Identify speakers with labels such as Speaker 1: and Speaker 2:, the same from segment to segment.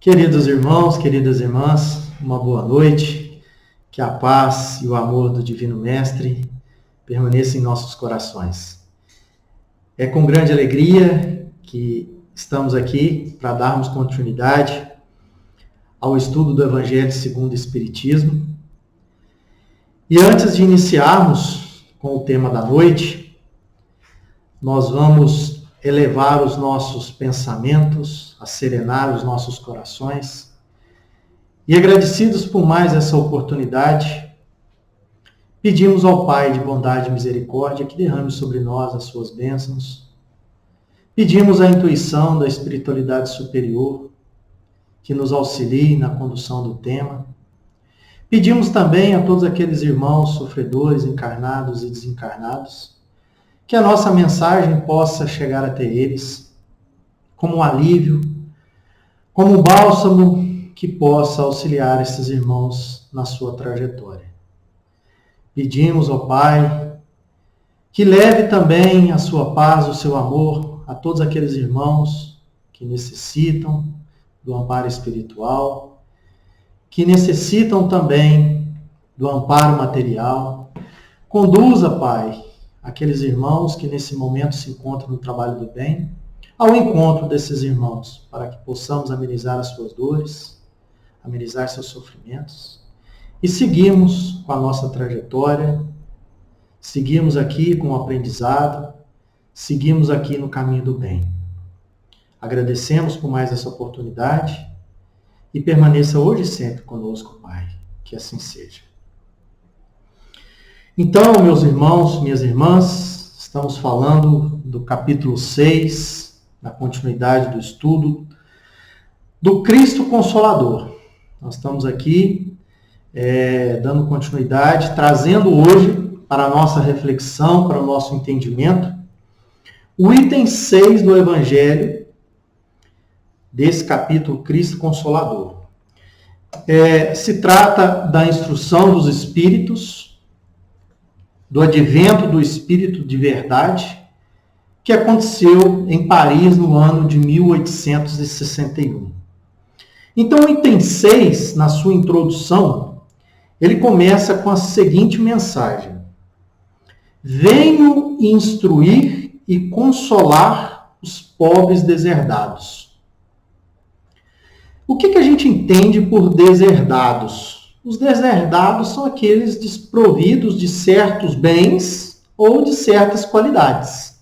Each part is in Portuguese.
Speaker 1: Queridos irmãos, queridas irmãs, uma boa noite. Que a paz e o amor do Divino Mestre permaneçam em nossos corações. É com grande alegria que estamos aqui para darmos continuidade ao estudo do Evangelho segundo o Espiritismo. E antes de iniciarmos com o tema da noite, nós vamos elevar os nossos pensamentos, serenar os nossos corações. E agradecidos por mais essa oportunidade, pedimos ao Pai de bondade e misericórdia que derrame sobre nós as suas bênçãos. Pedimos a intuição da espiritualidade superior que nos auxilie na condução do tema. Pedimos também a todos aqueles irmãos sofredores, encarnados e desencarnados, que a nossa mensagem possa chegar até eles como um alívio, como um bálsamo que possa auxiliar esses irmãos na sua trajetória. Pedimos ao Pai que leve também a sua paz, o seu amor a todos aqueles irmãos que necessitam do amparo espiritual, que necessitam também do amparo material. Conduza, Pai, aqueles irmãos que nesse momento se encontram no trabalho do bem, ao encontro desses irmãos, para que possamos amenizar as suas dores, amenizar seus sofrimentos, e seguimos com a nossa trajetória, seguimos aqui com o aprendizado, seguimos aqui no caminho do bem. Agradecemos por mais essa oportunidade e permaneça hoje e sempre conosco, Pai, que assim seja. Então, meus irmãos, minhas irmãs, estamos falando do capítulo 6, na continuidade do estudo do Cristo Consolador. Nós estamos aqui dando continuidade, trazendo hoje para a nossa reflexão, para o nosso entendimento, o item 6 do Evangelho, desse capítulo Cristo Consolador. Se trata da instrução dos Espíritos, do advento do Espírito de Verdade, que aconteceu em Paris no ano de 1861. Então, o item 6, na sua introdução, ele começa com a seguinte mensagem: venho instruir e consolar os pobres deserdados. O que a gente entende por deserdados? Os deserdados são aqueles desprovidos de certos bens ou de certas qualidades.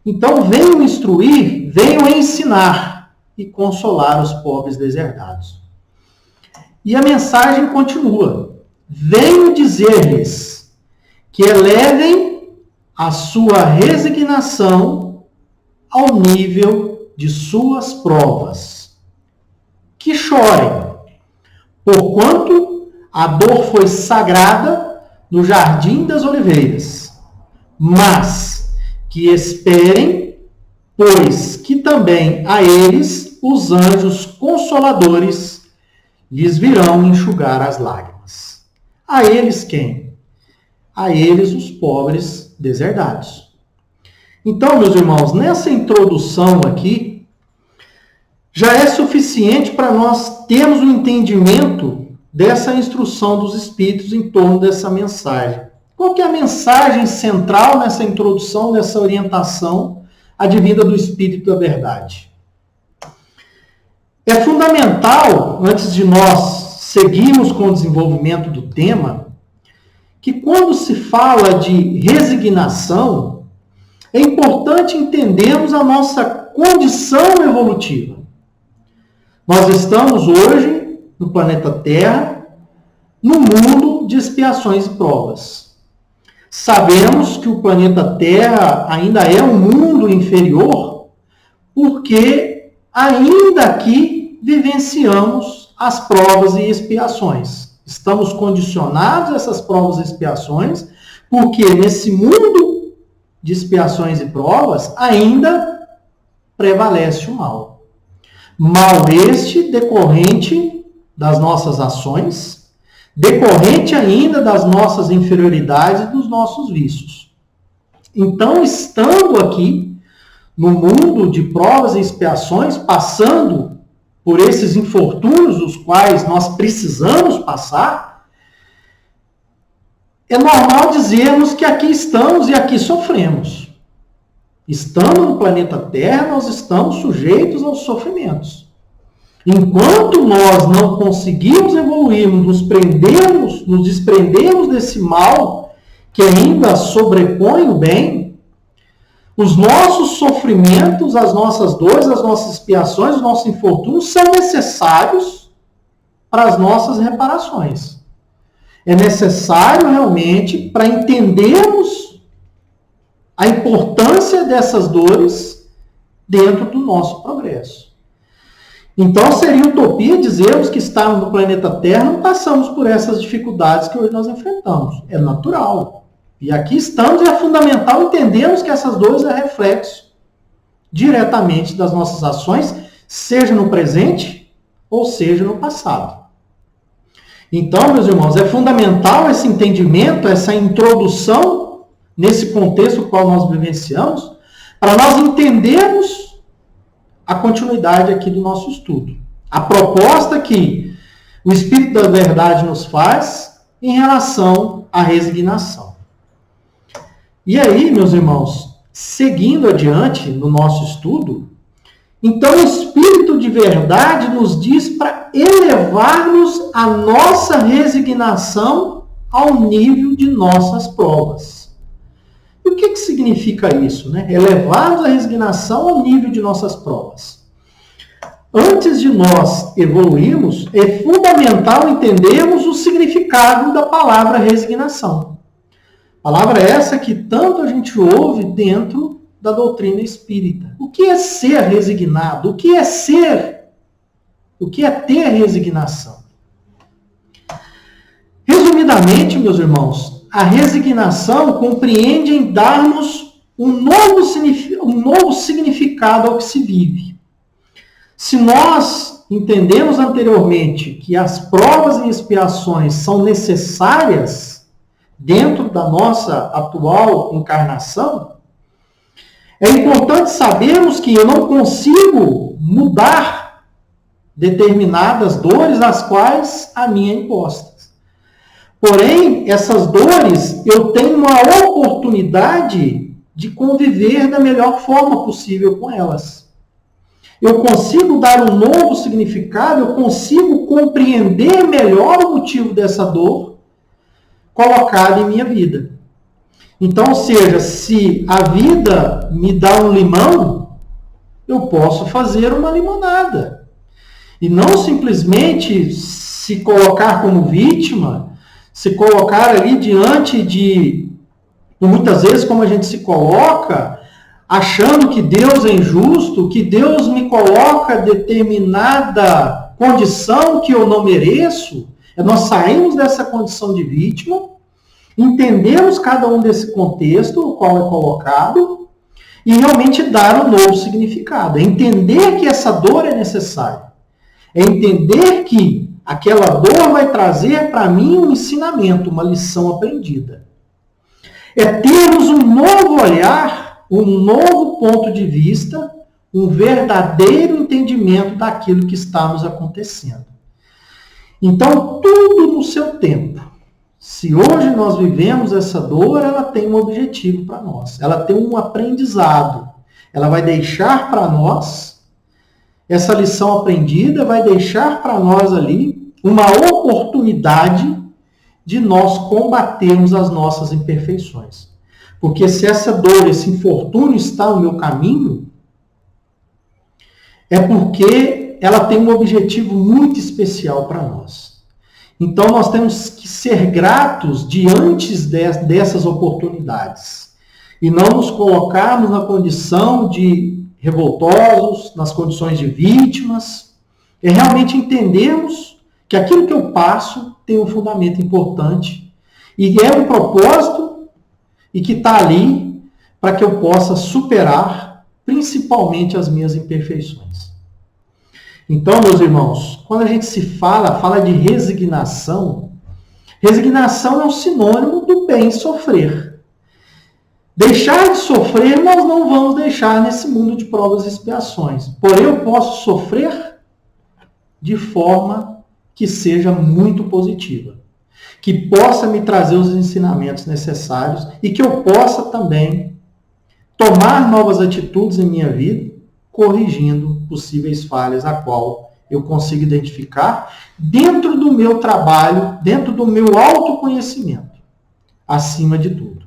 Speaker 1: Então, venho instruir, venho ensinar e consolar os pobres deserdados. E a mensagem continua: venho dizer-lhes que elevem a sua resignação ao nível de suas provas, que chorem, porquanto a dor foi sagrada no jardim das oliveiras, mas que esperem, pois que também a eles os anjos consoladores lhes virão enxugar as lágrimas. A eles quem? A eles os pobres deserdados. Então, meus irmãos, nessa introdução aqui, já é suficiente para nós termos um entendimento dessa instrução dos Espíritos em torno dessa mensagem. Qual que é a mensagem central nessa introdução, nessa orientação advinda do Espírito da Verdade? É fundamental, antes de nós seguirmos com o desenvolvimento do tema, que quando se fala de resignação, é importante entendermos a nossa condição evolutiva. Nós estamos hoje no planeta Terra, no mundo de expiações e provas. Sabemos que o planeta Terra ainda é um mundo inferior, porque ainda aqui vivenciamos as provas e expiações. Estamos condicionados a essas provas e expiações, porque nesse mundo de expiações e provas ainda prevalece o mal. Mal este decorrente das nossas ações, decorrente ainda das nossas inferioridades e dos nossos vícios. Então, estando aqui no mundo de provas e expiações, passando por esses infortúnios os quais nós precisamos passar, é normal dizermos que aqui estamos e aqui sofremos. Estando no planeta Terra, nós estamos sujeitos aos sofrimentos. Enquanto nós não conseguimos evoluir, nos desprendermos desse mal que ainda sobrepõe o bem, os nossos sofrimentos, as nossas dores, as nossas expiações, os nossos infortúnios são necessários para as nossas reparações. É necessário realmente para entendermos a importância dessas dores dentro do nosso progresso. Então seria utopia dizermos que estamos no planeta Terra, não passamos por essas dificuldades que hoje nós enfrentamos. É natural. E aqui estamos, e é fundamental entendermos que essas dores é reflexo diretamente das nossas ações, seja no presente ou seja no passado. Então, meus irmãos, é fundamental esse entendimento, essa introdução nesse contexto no qual nós vivenciamos, para nós entendermos a continuidade aqui do nosso estudo. A proposta que o Espírito da Verdade nos faz em relação à resignação. E aí, meus irmãos, seguindo adiante no nosso estudo, então o Espírito de Verdade nos diz para elevarmos a nossa resignação ao nível de nossas provas. E o que significa isso, né? Elevarmos a resignação ao nível de nossas provas. Antes de nós evoluirmos, é fundamental entendermos o significado da palavra resignação. Palavra essa que tanto a gente ouve dentro da doutrina espírita. O que é ser resignado? O que é ser? O que é ter resignação? Resumidamente, meus irmãos, a resignação compreende em darmos um novo significado ao que se vive. Se nós entendemos anteriormente que as provas e expiações são necessárias dentro da nossa atual encarnação, é importante sabermos que eu não consigo mudar determinadas dores às quais a mim é imposta. Porém, essas dores, eu tenho uma oportunidade de conviver da melhor forma possível com elas. Eu consigo dar um novo significado, eu consigo compreender melhor o motivo dessa dor colocada em minha vida. Então, ou seja, se a vida me dá um limão, eu posso fazer uma limonada. E não simplesmente se colocar como vítima, se colocar ali diante de, muitas vezes como a gente se coloca, achando que Deus é injusto, que Deus me coloca determinada condição que eu não mereço. Nós saímos dessa condição de vítima, entendemos cada um desse contexto, o qual é colocado, e realmente dar um novo significado. É entender que essa dor é necessária. É entender que aquela dor vai trazer para mim um ensinamento, uma lição aprendida. É termos um novo olhar, um novo ponto de vista, um verdadeiro entendimento daquilo que está nos acontecendo. Então, tudo no seu tempo. Se hoje nós vivemos essa dor, ela tem um objetivo para nós. Ela tem um aprendizado. Ela vai deixar para nós essa lição aprendida, vai deixar para nós ali uma oportunidade de nós combatermos as nossas imperfeições. Porque se essa dor, esse infortúnio está no meu caminho, é porque ela tem um objetivo muito especial para nós. Então nós temos que ser gratos diante dessas oportunidades. E não nos colocarmos na condição de revoltosos, nas condições de vítimas. É realmente entendermos que aquilo que eu passo tem um fundamento importante e é um propósito e que está ali para que eu possa superar principalmente as minhas imperfeições. Então, meus irmãos, quando a gente fala de resignação, resignação é um sinônimo do bem sofrer. Deixar de sofrer, nós não vamos deixar nesse mundo de provas e expiações. Porém, eu posso sofrer de forma que seja muito positiva, que possa me trazer os ensinamentos necessários e que eu possa também tomar novas atitudes em minha vida, corrigindo possíveis falhas a qual eu consigo identificar dentro do meu trabalho, dentro do meu autoconhecimento, acima de tudo.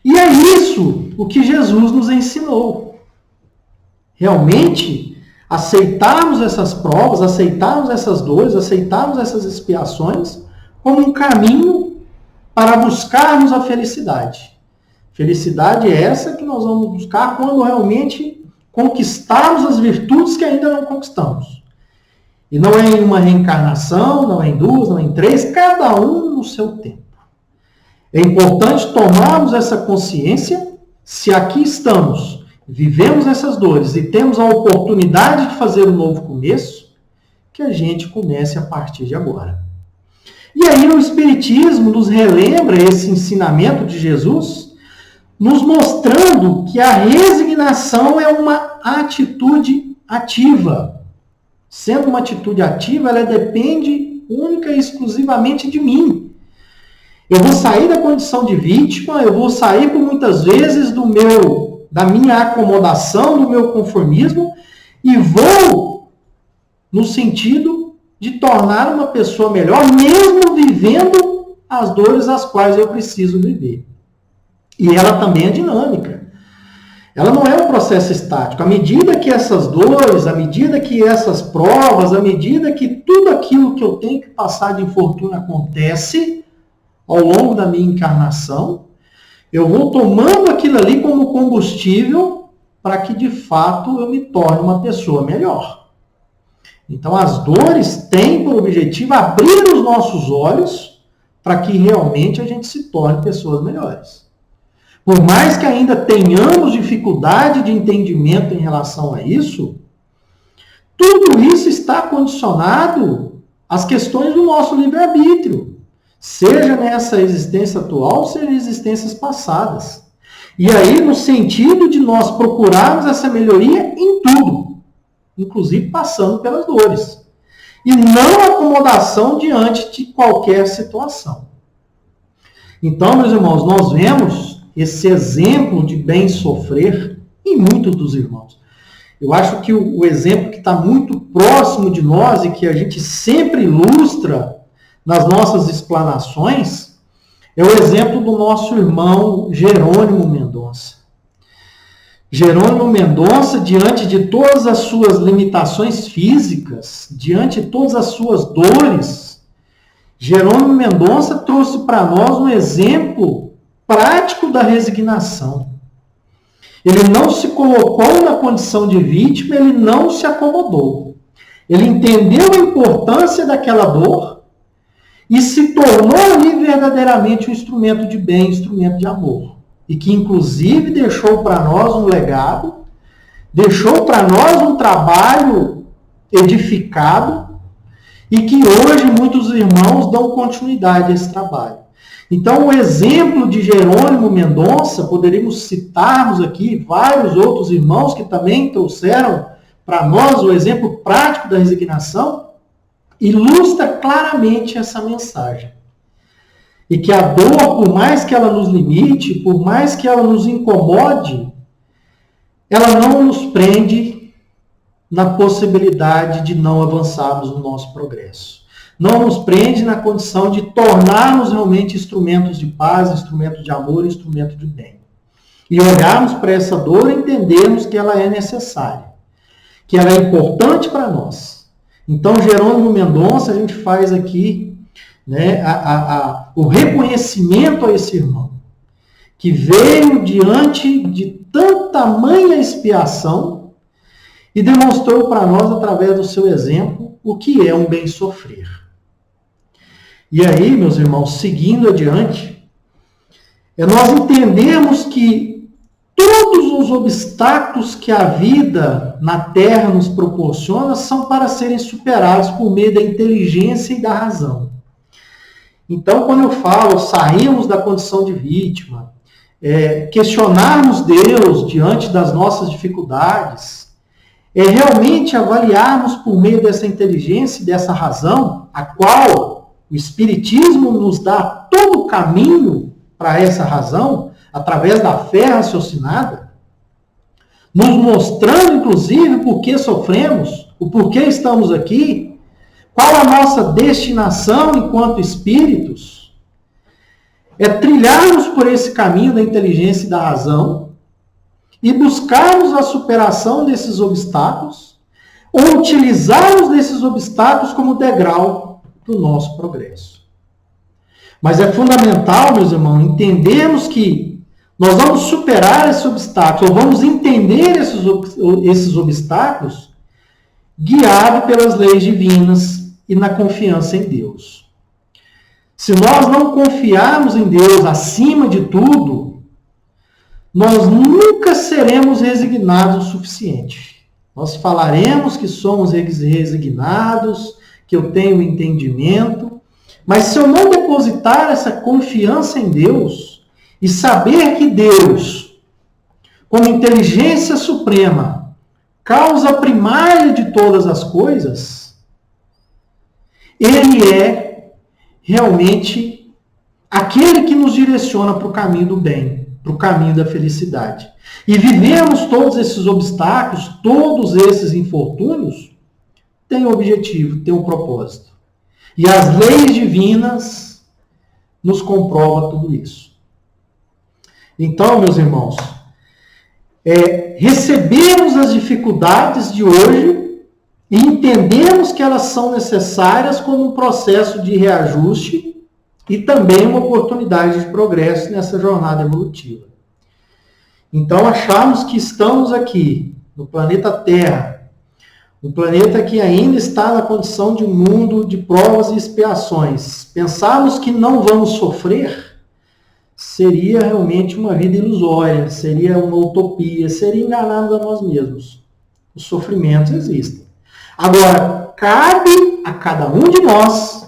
Speaker 1: E é isso o que Jesus nos ensinou. Realmente, aceitarmos essas provas, aceitarmos essas dores, aceitarmos essas expiações como um caminho para buscarmos a felicidade. Felicidade é essa que nós vamos buscar quando realmente conquistarmos as virtudes que ainda não conquistamos. E não é em uma reencarnação, não é em duas, não é em três, cada um no seu tempo. É importante tomarmos essa consciência, se aqui estamos, vivemos essas dores e temos a oportunidade de fazer um novo começo, que a gente comece a partir de agora. E aí o Espiritismo nos relembra esse ensinamento de Jesus, nos mostrando que a resignação é uma atitude ativa. Sendo uma atitude ativa, ela depende única e exclusivamente de mim. Eu vou sair da condição de vítima, eu vou sair por muitas vezes da minha acomodação, do meu conformismo, e vou no sentido de tornar uma pessoa melhor, mesmo vivendo as dores as quais eu preciso viver. E ela também é dinâmica. Ela não é um processo estático. À medida que essas dores, à medida que essas provas, à medida que tudo aquilo que eu tenho que passar de infortúnio acontece ao longo da minha encarnação, eu vou tomando aquilo ali como combustível para que, de fato, eu me torne uma pessoa melhor. Então, as dores têm por objetivo abrir os nossos olhos para que realmente a gente se torne pessoas melhores. Por mais que ainda tenhamos dificuldade de entendimento em relação a isso, tudo isso está condicionado às questões do nosso livre-arbítrio. Seja nessa existência atual, seja em existências passadas. E aí, no sentido de nós procurarmos essa melhoria em tudo, inclusive passando pelas dores. E não acomodação diante de qualquer situação. Então, meus irmãos, nós vemos esse exemplo de bem sofrer em muitos dos irmãos. Eu acho que o exemplo que está muito próximo de nós e que a gente sempre ilustra nas nossas explanações, é o exemplo do nosso irmão Jerônimo Mendonça. Jerônimo Mendonça, diante de todas as suas limitações físicas, diante de todas as suas dores, Jerônimo Mendonça trouxe para nós um exemplo prático da resignação. Ele não se colocou na condição de vítima, ele não se acomodou. Ele entendeu a importância daquela dor, e se tornou ali verdadeiramente um instrumento de bem, um instrumento de amor. E que, inclusive, deixou para nós um legado, deixou para nós um trabalho edificado, e que hoje muitos irmãos dão continuidade a esse trabalho. Então, o exemplo de Jerônimo Mendonça, poderíamos citarmos aqui vários outros irmãos que também trouxeram para nós o exemplo prático da resignação, ilustra claramente essa mensagem. E que a dor, por mais que ela nos limite, por mais que ela nos incomode, ela não nos prende na possibilidade de não avançarmos no nosso progresso. Não nos prende na condição de tornarmos realmente instrumentos de paz, instrumentos de amor, instrumentos de bem. E olharmos para essa dor e entendermos que ela é necessária, que ela é importante para nós. Então, Jerônimo Mendonça, a gente faz aqui, né, o reconhecimento a esse irmão, que veio diante de tamanha expiação e demonstrou para nós, através do seu exemplo, o que é um bem sofrer. E aí, meus irmãos, seguindo adiante, nós entendemos que todos os obstáculos que a vida na Terra nos proporciona são para serem superados por meio da inteligência e da razão. Então, quando eu falo, saímos da condição de vítima, questionarmos Deus diante das nossas dificuldades, é realmente avaliarmos por meio dessa inteligência e dessa razão, a qual o Espiritismo nos dá todo o caminho para essa razão, através da fé raciocinada, nos mostrando, inclusive, por que sofremos, o porquê estamos aqui, qual a nossa destinação enquanto espíritos, é trilharmos por esse caminho da inteligência e da razão e buscarmos a superação desses obstáculos ou utilizarmos desses obstáculos como degrau para o nosso progresso. Mas é fundamental, meus irmãos, entendermos que nós vamos superar esse obstáculo, ou vamos entender esses obstáculos guiado pelas leis divinas e na confiança em Deus. Se nós não confiarmos em Deus acima de tudo, nós nunca seremos resignados o suficiente. Nós falaremos que somos resignados, que eu tenho entendimento, mas se eu não depositar essa confiança em Deus e saber que Deus, como inteligência suprema, causa primária de todas as coisas, Ele é realmente aquele que nos direciona para o caminho do bem, para o caminho da felicidade. E vivemos todos esses obstáculos, todos esses infortúnios, tem um objetivo, tem um propósito. E as leis divinas nos comprovam tudo isso. Então, meus irmãos, recebemos as dificuldades de hoje e entendemos que elas são necessárias como um processo de reajuste e também uma oportunidade de progresso nessa jornada evolutiva. Então, achamos que estamos aqui, no planeta Terra, um planeta que ainda está na condição de um mundo de provas e expiações. Pensarmos que não vamos sofrer seria realmente uma vida ilusória, seria uma utopia, seria enganarmos a nós mesmos. Os sofrimentos existem. Agora, cabe a cada um de nós,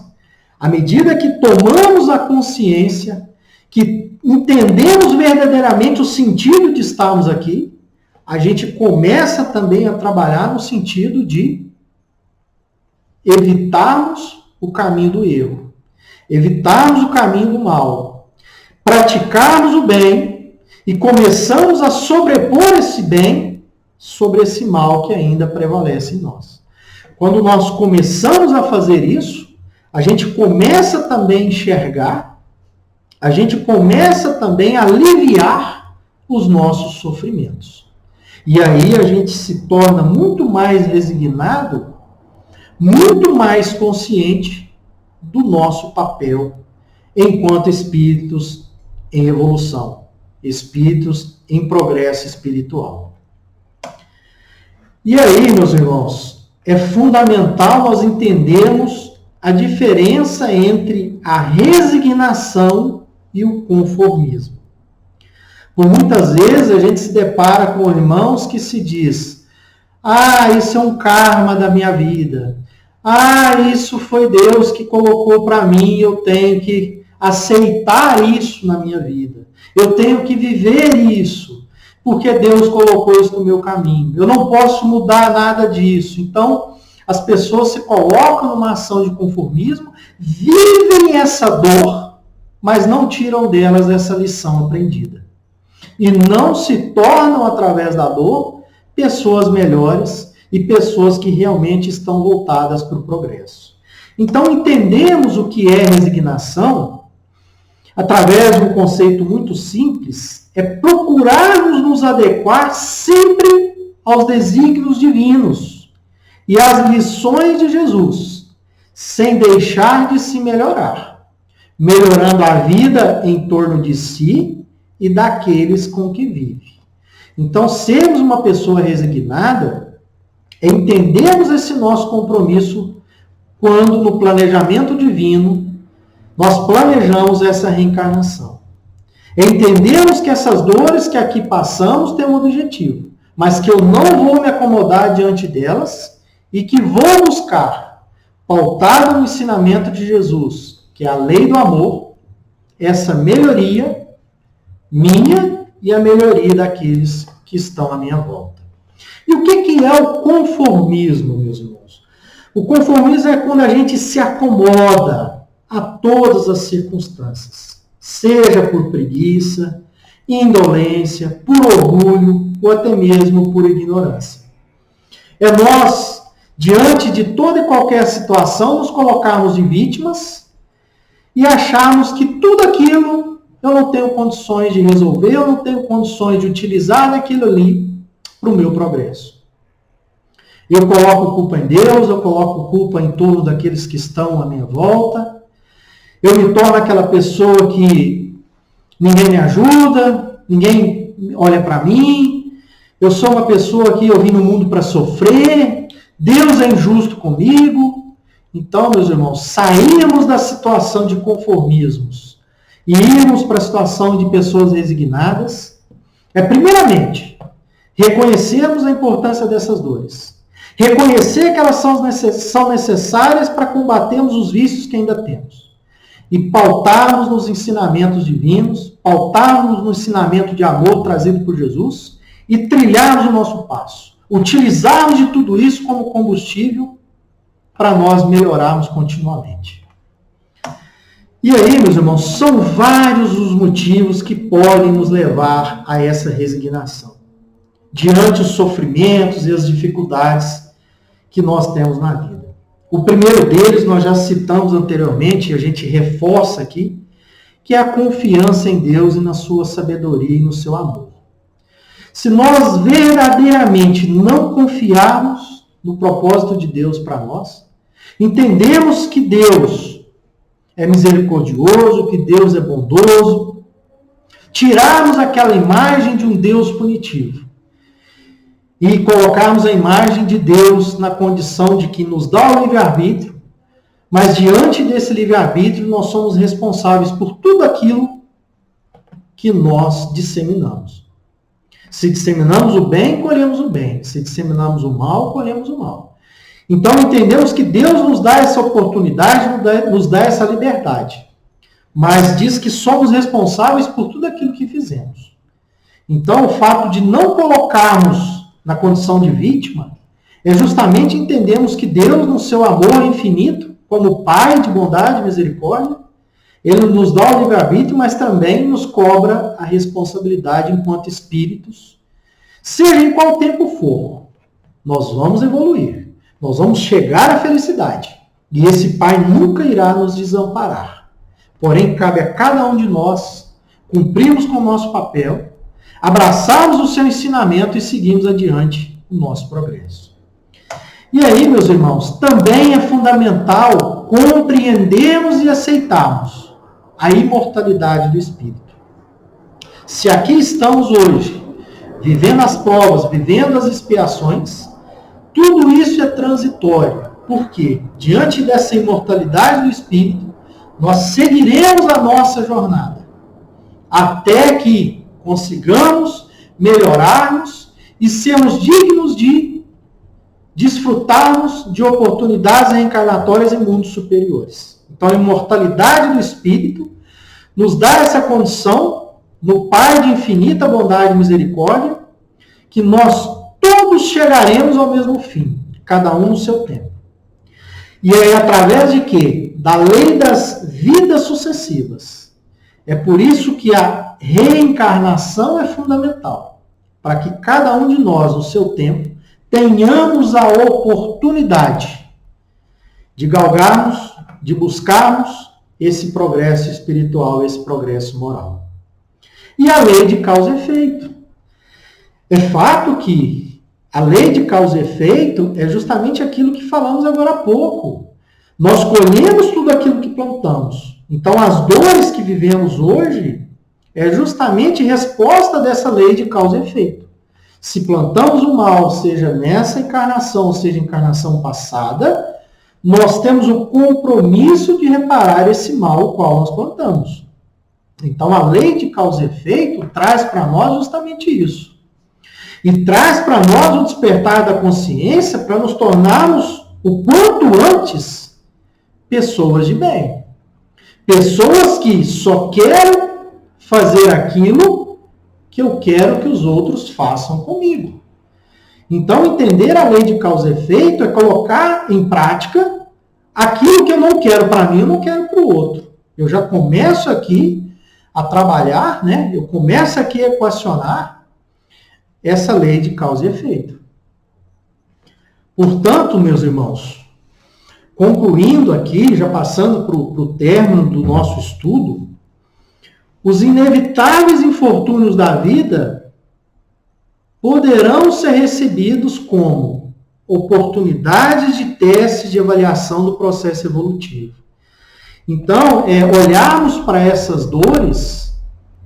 Speaker 1: à medida que tomamos a consciência, que entendemos verdadeiramente o sentido de estarmos aqui, a gente começa também a trabalhar no sentido de evitarmos o caminho do erro, evitarmos o caminho do mal, praticarmos o bem e começamos a sobrepor esse bem sobre esse mal que ainda prevalece em nós. Quando nós começamos a fazer isso, a gente começa também a enxergar, a gente começa também a aliviar os nossos sofrimentos. E aí a gente se torna muito mais resignado, muito mais consciente do nosso papel enquanto espíritos em evolução, espíritos em progresso espiritual. E aí, meus irmãos, é fundamental nós entendermos a diferença entre a resignação e o conformismo. Por muitas vezes a gente se depara com irmãos que se diz: isso é um karma da minha vida. Isso foi Deus que colocou para mim, eu tenho que aceitar isso na minha vida. Eu tenho que viver isso, porque Deus colocou isso no meu caminho. Eu não posso mudar nada disso. Então, as pessoas se colocam numa ação de conformismo, vivem essa dor, mas não tiram delas essa lição aprendida. E não se tornam, através da dor, pessoas melhores e pessoas que realmente estão voltadas para o progresso. Então, entendemos o que é resignação através de um conceito muito simples, é procurarmos nos adequar sempre aos desígnios divinos e às lições de Jesus, sem deixar de se melhorar, melhorando a vida em torno de si e daqueles com que vive. Então, sermos uma pessoa resignada é entendermos esse nosso compromisso quando, no planejamento divino, nós planejamos essa reencarnação. É entendermos que essas dores que aqui passamos têm um objetivo, mas que eu não vou me acomodar diante delas e que vou buscar, pautado no ensinamento de Jesus, que é a lei do amor, essa melhoria minha e a melhoria daqueles que estão à minha volta. E E o que é o conformismo, meus irmãos? O conformismo é quando a gente se acomoda a todas as circunstâncias, seja por preguiça, indolência, por orgulho ou até mesmo por ignorância. É nós, diante de toda e qualquer situação, nos colocarmos de vítimas e acharmos que tudo aquilo eu não tenho condições de resolver, eu não tenho condições de utilizar daquilo ali para o meu progresso. Eu coloco culpa em Deus, eu coloco culpa em torno daqueles que estão à minha volta, eu me torno aquela pessoa que ninguém me ajuda, ninguém olha para mim, eu sou uma pessoa que eu vim no mundo para sofrer, Deus é injusto comigo. Então, meus irmãos, saímos da situação de conformismos e irmos para a situação de pessoas resignadas, primeiramente, reconhecermos a importância dessas dores. Reconhecer que elas são necessárias para combatermos os vícios que ainda temos. E pautarmos nos ensinamentos divinos, pautarmos no ensinamento de amor trazido por Jesus e trilharmos o nosso passo. Utilizarmos de tudo isso como combustível para nós melhorarmos continuamente. E aí, meus irmãos, são vários os motivos que podem nos levar a essa resignação, diante dos sofrimentos e as dificuldades que nós temos na vida. O primeiro deles, nós já citamos anteriormente, e a gente reforça aqui, que é a confiança em Deus e na sua sabedoria e no seu amor. Se nós verdadeiramente não confiarmos no propósito de Deus para nós, entendemos que Deus é misericordioso, que Deus é bondoso, tirarmos aquela imagem de um Deus punitivo e colocarmos a imagem de Deus na condição de que nos dá o livre-arbítrio, mas diante desse livre-arbítrio nós somos responsáveis por tudo aquilo que nós disseminamos. Se disseminamos o bem, colhemos o bem. Se disseminamos o mal, colhemos o mal. Então entendemos que Deus nos dá essa oportunidade, nos dá essa liberdade. Mas diz que somos responsáveis por tudo aquilo que fizemos. Então o fato de não colocarmos na condição de vítima é justamente entendermos que Deus, no seu amor infinito, como Pai de bondade e misericórdia, Ele nos dá o livre-arbítrio, mas também nos cobra a responsabilidade enquanto espíritos, seja em qual tempo for. Nós vamos evoluir, nós vamos chegar à felicidade, e esse Pai nunca irá nos desamparar. Porém, cabe a cada um de nós cumprirmos com o nosso papel, abraçarmos o seu ensinamento e seguirmos adiante o nosso progresso. E aí, meus irmãos, também é fundamental compreendermos e aceitarmos a imortalidade do Espírito. Se aqui estamos hoje, vivendo as provas, vivendo as expiações, tudo isso é transitório. Por quê? Diante dessa imortalidade do Espírito, nós seguiremos a nossa jornada, até que consigamos melhorarmos e sermos dignos de desfrutarmos de oportunidades reencarnatórias em mundos superiores. Então, a imortalidade do Espírito nos dá essa condição, no Pai de infinita bondade e misericórdia, que nós todos chegaremos ao mesmo fim, cada um no seu tempo. E é através de quê? Da lei das vidas sucessivas. É por isso que a reencarnação é fundamental, para que cada um de nós, no seu tempo, tenhamos a oportunidade de galgarmos, de buscarmos esse progresso espiritual, esse progresso moral. E a lei de causa e efeito. É fato que a lei de causa e efeito é justamente aquilo que falamos agora há pouco. Nós colhemos tudo aquilo que plantamos. Então, as dores que vivemos hoje é justamente resposta dessa lei de causa e efeito. Se plantamos o mal, seja nessa encarnação, seja encarnação passada, nós temos o compromisso de reparar esse mal o qual nós plantamos. Então, a lei de causa e efeito traz para nós justamente isso. E traz para nós o despertar da consciência para nos tornarmos, o quanto antes, pessoas de bem. Pessoas que só querem fazer aquilo que eu quero que os outros façam comigo. Então, entender a lei de causa e efeito é colocar em prática aquilo que eu não quero para mim, eu não quero para o outro. Eu já começo aqui a trabalhar, né? Eu começo aqui a equacionar essa lei de causa e efeito. Portanto, meus irmãos, concluindo aqui, já passando para o término do nosso estudo, os inevitáveis infortúnios da vida poderão ser recebidos como oportunidades de teste de avaliação do processo evolutivo. Então, olharmos para essas dores,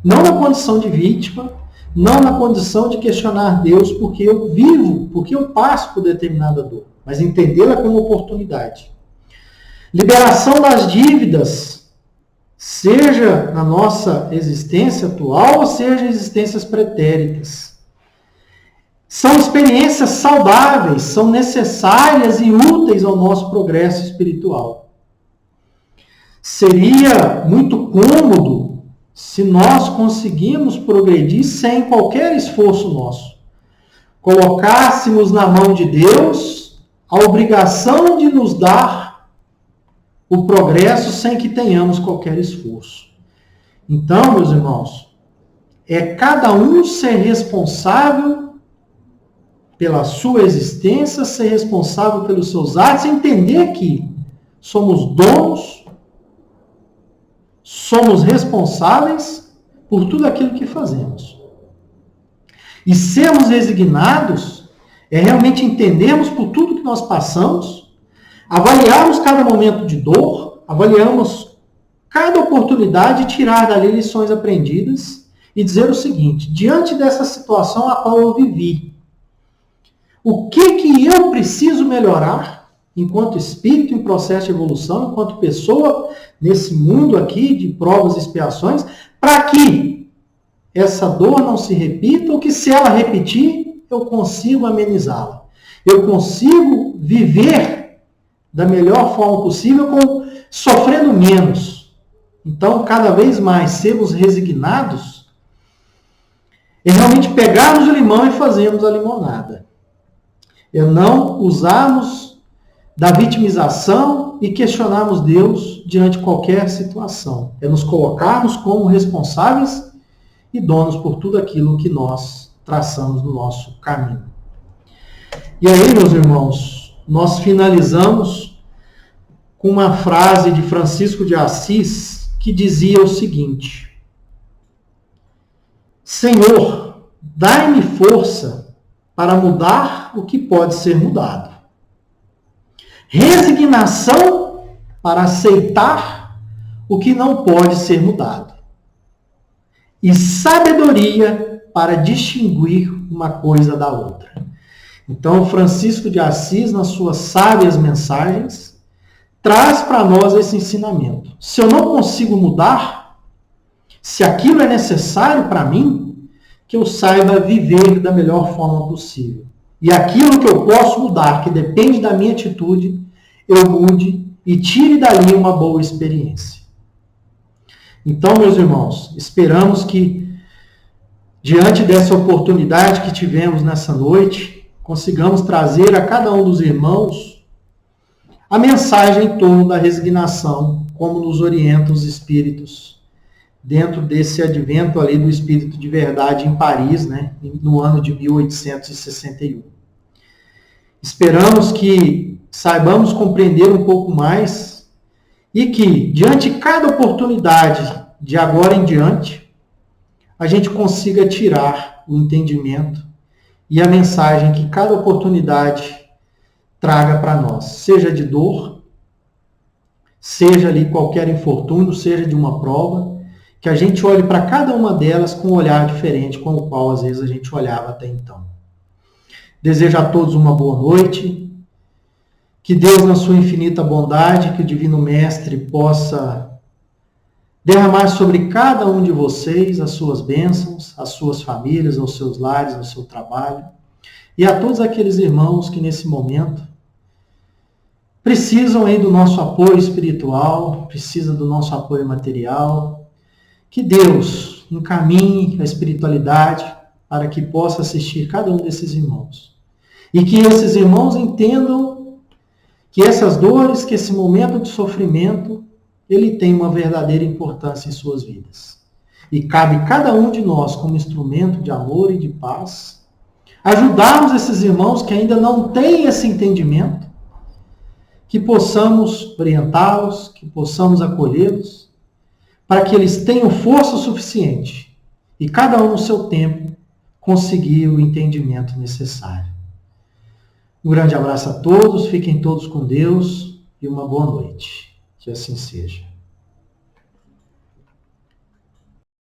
Speaker 1: não na condição de vítima, não na condição de questionar Deus porque eu vivo, porque eu passo por determinada dor, mas entendê-la como oportunidade. Liberação das dívidas, seja na nossa existência atual, ou seja existências pretéritas. São experiências saudáveis, são necessárias e úteis ao nosso progresso espiritual. Seria muito cômodo se nós conseguirmos progredir sem qualquer esforço nosso. Colocássemos na mão de Deus a obrigação de nos dar o progresso sem que tenhamos qualquer esforço. Então, meus irmãos, é cada um ser responsável pela sua existência, ser responsável pelos seus atos, entender que somos donos, somos responsáveis por tudo aquilo que fazemos. E sermos resignados é realmente entendermos por tudo que nós passamos, avaliarmos cada momento de dor, avaliarmos cada oportunidade e tirar dali lições aprendidas e dizer o seguinte: diante dessa situação a qual eu vivi, o que eu preciso melhorar enquanto espírito em processo de evolução, enquanto pessoa nesse mundo aqui de provas e expiações, para que essa dor não se repita ou que, se ela repetir, eu consigo amenizá-la. Eu consigo viver da melhor forma possível, sofrendo menos. Então, cada vez mais sermos resignados é realmente pegarmos o limão e fazermos a limonada. É não usarmos da vitimização e questionarmos Deus diante de qualquer situação. É nos colocarmos como responsáveis e donos por tudo aquilo que nós traçamos no nosso caminho. E aí, meus irmãos, nós finalizamos com uma frase de Francisco de Assis que dizia o seguinte: Senhor, dai-me força para mudar o que pode ser mudado. Resignação para aceitar o que não pode ser mudado. E sabedoria para distinguir uma coisa da outra. Então, Francisco de Assis, nas suas sábias mensagens, traz para nós esse ensinamento. Se eu não consigo mudar, se aquilo é necessário para mim, que eu saiba viver da melhor forma possível. E aquilo que eu posso mudar, que depende da minha atitude, eu mude e tire dali uma boa experiência. Então, meus irmãos, esperamos que, diante dessa oportunidade que tivemos nessa noite, consigamos trazer a cada um dos irmãos a mensagem em torno da resignação, como nos orientam os espíritos, dentro desse advento ali do Espírito de Verdade em Paris, né, no ano de 1861. Esperamos que saibamos compreender um pouco mais e que, diante de cada oportunidade de agora em diante, a gente consiga tirar o entendimento e a mensagem que cada oportunidade traga para nós, seja de dor, seja ali qualquer infortúnio, seja de uma prova, que a gente olhe para cada uma delas com um olhar diferente, com o qual às vezes a gente olhava até então. Desejo a todos uma boa noite, que Deus, na sua infinita bondade, que o Divino Mestre possa derramar sobre cada um de vocês as suas bênçãos, as suas famílias, os seus lares, o seu trabalho, e a todos aqueles irmãos que nesse momento precisam aí do nosso apoio espiritual, precisam do nosso apoio material. Que Deus encaminhe a espiritualidade para que possa assistir cada um desses irmãos. E que esses irmãos entendam que essas dores, que esse momento de sofrimento, ele tem uma verdadeira importância em suas vidas. E cabe cada um de nós, como instrumento de amor e de paz, ajudarmos esses irmãos que ainda não têm esse entendimento, que possamos orientá-los, que possamos acolhê-los, para que eles tenham força suficiente e cada um no seu tempo conseguir o entendimento necessário. Um grande abraço a todos, fiquem todos com Deus e uma boa noite. Que assim seja.